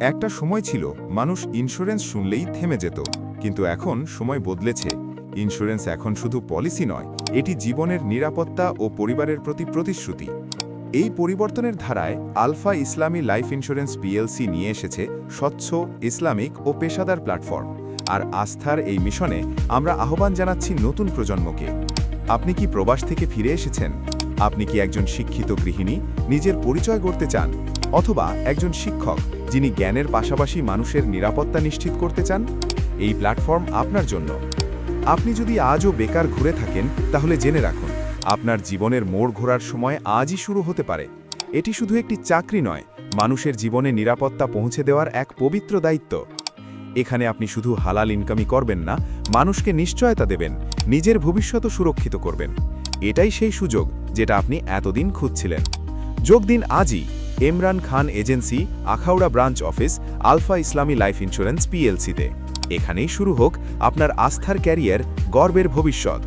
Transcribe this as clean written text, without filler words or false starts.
একটা সময় ছিল মানুষ ইন্স্যুরেন্স শুনলেই থেমে যেত, কিন্তু এখন সময় বদলেছে। ইন্স্যুরেন্স এখন শুধু পলিসি নয়, এটি জীবনের নিরাপত্তা ও পরিবারের প্রতি প্রতিশ্রুতি। এই পরিবর্তনের ধারায় alpha Islami life insurance PLC নিয়ে এসেছে স্বচ্ছ, ইসলামিক ও পেশাদার প্ল্যাটফর্ম। আর আস্থার এই মিশনে আমরা আহ্বান জানাচ্ছি নতুন প্রজন্মকে। আপনি কি প্রবাস থেকে ফিরে এসেছেন? আপনি কি একজন শিক্ষিত গৃহিণী, নিজের পরিচয় গড়তে চান? অথবা একজন শিক্ষক, যিনি জ্ঞানের পাশাপাশি মানুষের নিরাপত্তা নিশ্চিত করতে চান? এই প্ল্যাটফর্ম আপনার জন্য। আপনি যদি আজও বেকার ঘুরে থাকেন, তাহলে জেনে রাখুন, আপনার জীবনের মোড় ঘোরার সময় আজই শুরু হতে পারে। এটি শুধু একটি চাকরি নয়, মানুষের জীবনে নিরাপত্তা পৌঁছে দেওয়ার এক পবিত্র দায়িত্ব। এখানে আপনি শুধু হালাল ইনকামই করবেন না, মানুষকে নিশ্চয়তা দেবেন, নিজের ভবিষ্যতও সুরক্ষিত করবেন। এটাই সেই সুযোগ যেটা আপনি এতদিন খুঁজছিলেন। যোগ দিন আজই Imran Khan agency, Akhaura branch office, Alpha Islami life insurance পিএলসিতে। এখানেই শুরু হোক আপনার আস্থার ক্যারিয়ার, গর্বের ভবিষ্যৎ।